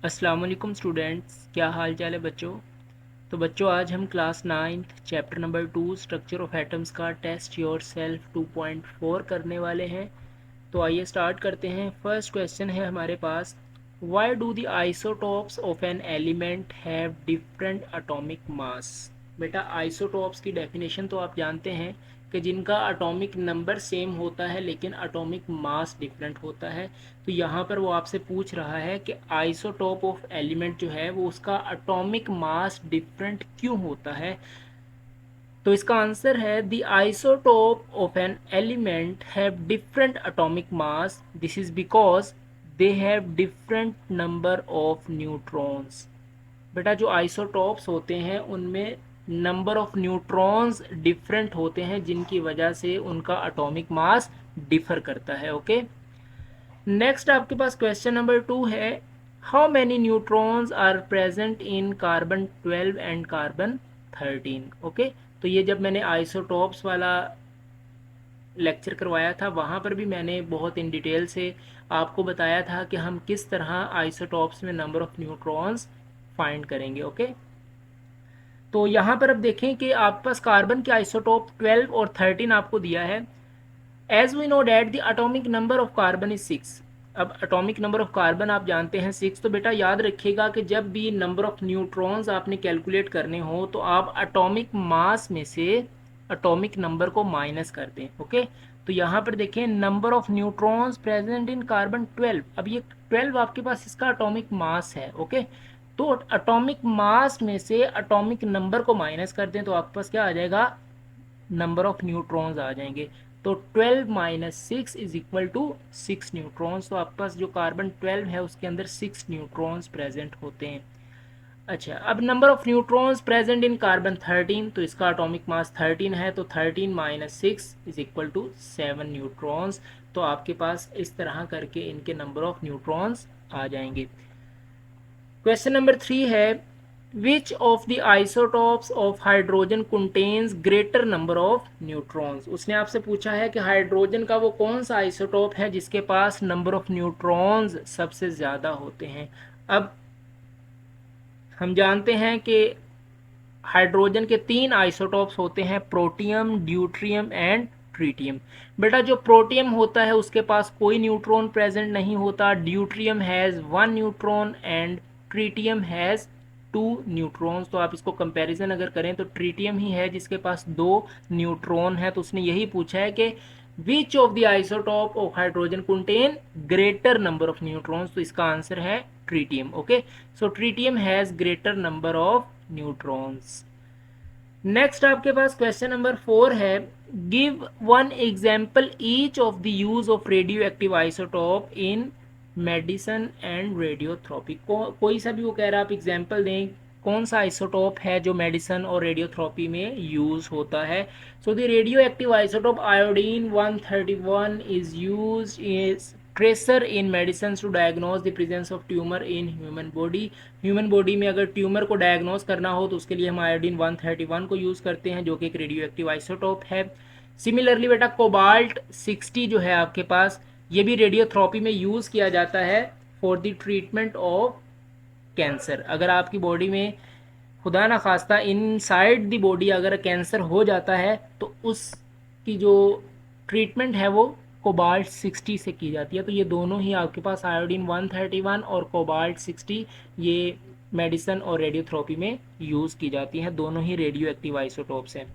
अस्सलाम वालेकुम स्टूडेंट्स, क्या हाल चाल है बच्चों। तो बच्चों आज हम class 9th chapter number 2 structure of atoms का टेस्ट योर सेल्फ 2.4 करने वाले हैं। तो आइए स्टार्ट करते हैं। फर्स्ट क्वेश्चन है हमारे पास, why do the isotopes of an element have different atomic mass. बेटा आइसोटॉप्स की डेफिनेशन तो आप जानते हैं कि जिनका एटॉमिक नंबर सेम होता है लेकिन एटॉमिक मास डिफरेंट होता है। तो यहाँ पर वो आपसे पूछ रहा है कि आइसोटॉप ऑफ एलिमेंट जो है वो उसका एटॉमिक मास डिफरेंट क्यों होता है। तो इसका आंसर है the isotope of an element have different atomic mass, this is because they have different number of neutrons. बेटा जो आइसोटॉप्स होते हैं उनमें नंबर ऑफ न्यूट्रॉन्स डिफरेंट होते हैं जिनकी वजह से उनका एटॉमिक मास डिफर करता है। ओके, नेक्स्ट आपके पास क्वेश्चन नंबर 2 है, how many neutrons are present in carbon 12 and carbon 13। Okay, तो ये जब मैंने आइसोटॉप्स वाला लेक्चर करवाया था वहाँ पर भी मैंने बहुत इन डिटेल से आपको बताया था कि हम किस तरह आइसोटॉप्स में नंबर ऑफ न्यूट्रॉन्स फाइंड करेंगे। ओके, तो यहाँ पर अब देखें कि आपके पास कार्बन के आइसोटॉप 12 और 13 आपको दिया है। As we know that the atomic number of carbon is 6। अब एटॉमिक नंबर ऑफ कार्बन आप जानते हैं 6। तो बेटा याद रखिएगा कि जब भी नंबर ऑफ न्यूट्रॉन्स आपने कैलकुलेट करने हो तो आप एटॉमिक मास में से एटॉमिक नंबर को माइनस कर दें। ओके, तो यहाँ पर देखें number of neutrons present in carbon 12। अब ये 12 आपके पास इसका एटॉमिक मास है। ओके, तो एटॉमिक मास में से एटॉमिक नंबर को माइनस कर दें तो आपके पास क्या आ जाएगा, नंबर ऑफ न्यूट्रॉन्स आ जाएंगे। तो 12 minus 6 is equal to 6 neutrons. तो आपके पास जो कार्बन 12 है उसके अंदर 6 न्यूट्रॉन्स प्रेजेंट होते हैं। अच्छा, अब number of neutrons present in carbon 13, तो इसका एटॉमिक मास 13 है, तो 13 minus 6 is equal to 7 neutrons. तो आपके पास इस तरह करके इनके नंबर ऑफ न्यूट्रॉन्स आ जाएंगे। क्वेश्चन नंबर 3 है, which of the isotopes of hydrogen contains greater number of neutrons. उसने आपसे पूछा है कि हाइड्रोजन का वो कौन सा आइसोटॉप है जिसके पास नंबर ऑफ न्यूट्रॉन्स सबसे ज़्यादा होते हैं। अब हम जानते हैं कि हाइड्रोजन के 3 आइसोटॉप्स होते हैं, प्रोटियम, ड्यूट्रियम एंड ट्रीटियम। बेटा जो प्रोटियम होता है उसके पास कोई न्यूट्रॉन प्रेजेंट नहीं होता, deuterium has 1 neutron and tritium has 2 neutrons. तो आप इसको कंपैरिजन अगर करें तो ट्रीटियम ही है जिसके पास 2 न्यूट्रॉन है। तो उसने यही पूछा है कि which of the isotope of hydrogen contain greater number of neutrons. तो इसका आंसर है tritium. Okay, so tritium has greater number of neutrons. Next आपके पास क्वेश्चन नंबर 4 है, give one example each of the use of radio active isotope in medicine and radiotherapy. कोई सा भी वो कह रहा है आप एग्जाम्पल दें कौन सा आइसोटॉप है जो मेडिसिन और रेडियोथेरेपी में यूज होता है। So the radioactive isotope iodine 131 is use is tracer in medicine to diagnose the presence of tumour in human body. Human body में अगर ट्यूमर को डायग्नोज करना हो तो उसके लिए हम आयोडीन 131 को यूज़ करते हैं जो कि एक रेडियो एक्टिव आइसोटॉप है। सिमिलरली बेटा कोबाल्ट 60 जो है आपके पास, ये भी रेडियोथेरेपी में यूज़ किया जाता है for the treatment of cancer. अगर आपकी बॉडी में खुदा ना खास्ता इनसाइड द बॉडी अगर कैंसर हो जाता है तो उसकी जो ट्रीटमेंट है वो कोबाल्ट 60 से की जाती है। तो ये दोनों ही आपके पास आयोडीन 131 और कोबाल्ट 60 ये मेडिसिन और रेडियोथेरेपी में यूज़ की जाती हैं, दोनों ही रेडियो एक्टिव आइसोटोप्स हैं।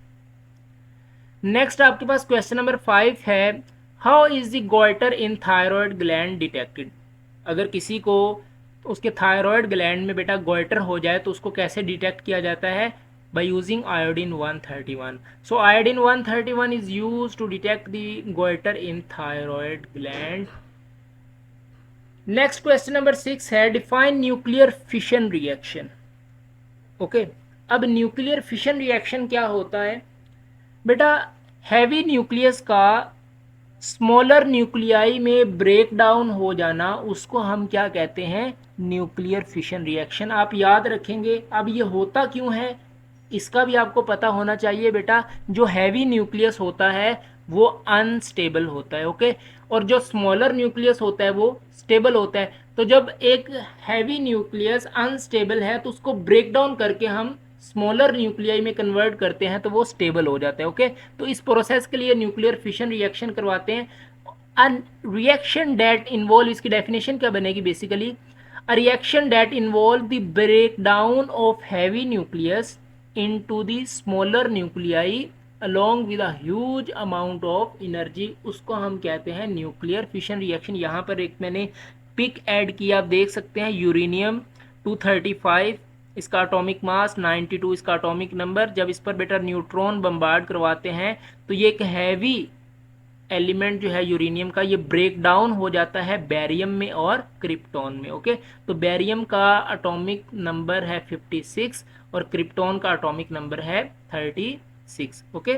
नेक्स्ट आपके पास क्वेश्चन नंबर 5 है, how is the goitre in thyroid gland detected. अगर किसी को उसके थायराइड ग्लैंड में बेटा गोइटर हो जाए तो उसको कैसे डिटेक्ट किया जाता है, by using iodine 131। So iodine 131 is used to detect the goitre in thyroid gland. Next question number 6 है, define nuclear fission reaction. Okay, अब न्यूक्लियर फिशन रिएक्शन क्या होता है बेटा, हैवी न्यूक्लियस का स्मॉलर न्यूक्लियाई में ब्रेक डाउन हो जाना उसको हम क्या कहते हैं, न्यूक्लियर फिशन रिएक्शन। आप याद रखेंगे। अब ये होता क्यों है इसका भी आपको पता होना चाहिए बेटा। जो हैवी न्यूक्लियस होता है वो अनस्टेबल होता है। ओके, और जो स्मॉलर न्यूक्लियस होता है वो स्टेबल होता है। तो जब एक हैवी न्यूक्लियस अनस्टेबल है तो उसको ब्रेक डाउन करके हम स्मॉलर न्यूक्लियाई में कन्वर्ट करते हैं तो वो स्टेबल हो जाता है। ओके, तो इस प्रोसेस के लिए न्यूक्लियर फिशन रिएक्शन करवाते हैं। अ रिएक्शन डेट इन्वॉल्व, इसकी डेफिनेशन क्या बनेगी basically, a reaction that involve the breakdown of heavy nucleus into the smaller nuclei along with a huge amount of energy, उसको हम कहते हैं न्यूक्लियर फिशन रिएक्शन। यहाँ पर एक मैंने पिक ऐड किया, आप देख सकते हैं, यूरेनियम 235, इसका एटॉमिक मास 92, इसका एटॉमिक नंबर। जब इस पर बेटा न्यूट्रॉन बम्बार्ड करवाते हैं तो ये एक हैवी एलिमेंट जो है यूरेनियम का, ये ब्रेक डाउन हो जाता है बैरियम में और क्रिप्टॉन में। ओके, तो बैरियम का एटॉमिक नंबर है 56 और क्रिप्टॉन का एटॉमिक नंबर है 36। ओके,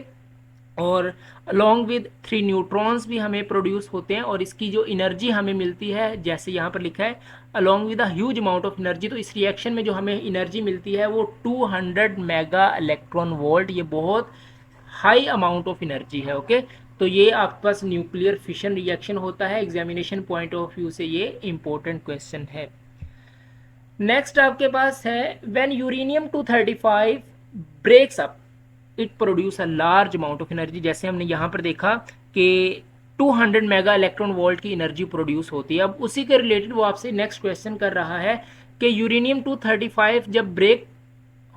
और अलॉन्ग विद 3 न्यूट्रॉन्स भी हमें प्रोड्यूस होते हैं और इसकी जो एनर्जी हमें मिलती है, जैसे यहाँ पर लिखा है along with a huge amount of energy, तो इस रिएक्शन में जो हमें एनर्जी मिलती है वो 200 मेगा इलेक्ट्रॉन वोल्ट, ये बहुत हाई अमाउंट ऑफ एनर्जी है। ओके, तो ये आपके पास न्यूक्लियर फिशन रिएक्शन होता है, एग्जामिनेशन पॉइंट ऑफ व्यू से ये इंपॉर्टेंट क्वेश्चन है। नेक्स्ट आपके पास है when uranium 235 breaks up it produce a large amount of energy. जैसे हमने यहाँ पर देखा कि 200 मेगा इलेक्ट्रॉन वोल्ट की एनर्जी प्रोड्यूस होती है। अब उसी के रिलेटेड वो आपसे नेक्स्ट क्वेश्चन कर रहा है कि यूरेनियम 235 जब ब्रेक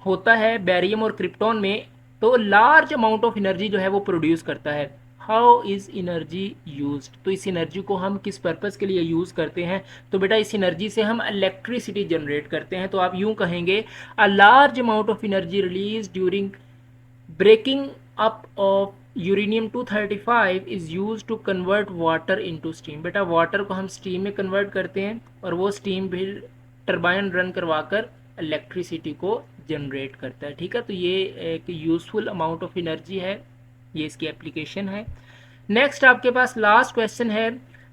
होता है बैरियम और क्रिप्टॉन में तो लार्ज अमाउंट ऑफ एनर्जी जो है वो प्रोड्यूस करता है। हाउ इज एनर्जी यूज्ड, तो इस एनर्जी को हम किस पर्पस के लिए यूज़ करते हैं, तो बेटा इस एनर्जी से हम इलेक्ट्रिसिटी जनरेट करते हैं। तो आप यूं कहेंगे a large amount of energy release during breaking up of uranium 235 is use to convert water into steam. बेटा वाटर को हम स्टीम में कन्वर्ट करते हैं और वो स्टीम भी टरबाइन रन करवाकर इलेक्ट्रिसिटी को जनरेट करता है। ठीक है, तो ये एक यूजफुल अमाउंट ऑफ एनर्जी है, ये इसकी एप्लीकेशन है। नेक्स्ट आपके पास लास्ट क्वेश्चन है,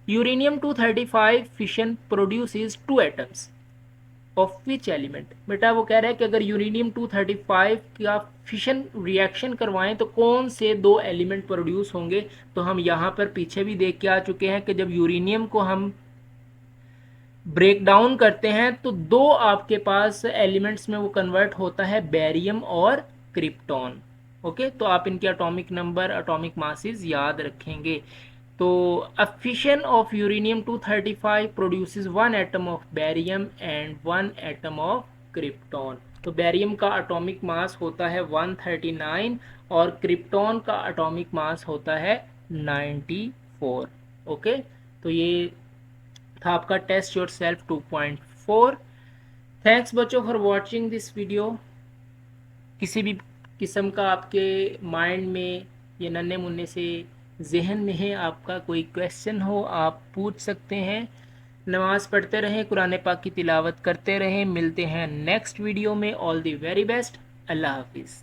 uranium 235 fission produces 2 atoms of which element. बेटा वो कह रहा है कि अगर यूरेनियम 235 का फिशन रिएक्शन करवाएं तो कौन से 2 एलिमेंट प्रोड्यूस होंगे। तो हम यहाँ पर पीछे भी देख के आ चुके हैं कि जब यूरेनियम को हम ब्रेक डाउन करते हैं तो 2 आपके पास एलिमेंट्स में वो कन्वर्ट होता है, बैरियम और क्रिप्टॉन। ओके, तो आप इनके एटॉमिक नंबर, एटॉमिक मासेस याद रखेंगे। तो a fission of uranium 235 produces 1 atom of barium and 1 atom of krypton। तो बैरियम का एटॉमिक मास होता है 139 और क्रिप्टॉन का एटॉमिक मास होता है 94। ओके, तो ये था आपका टेस्ट योर सेल्फ 2.4। थैंक्स बच्चों फॉर वॉचिंग दिस वीडियो। किसी भी किस्म का आपके माइंड में ये नन्हे मुन्ने से जहन में है आपका कोई क्वेश्चन हो, आप पूछ सकते हैं। नमाज़ पढ़ते रहें, कुरान पाक की तिलावत करते रहें। मिलते हैं नेक्स्ट वीडियो में। All the very best. Allah हाफिज़।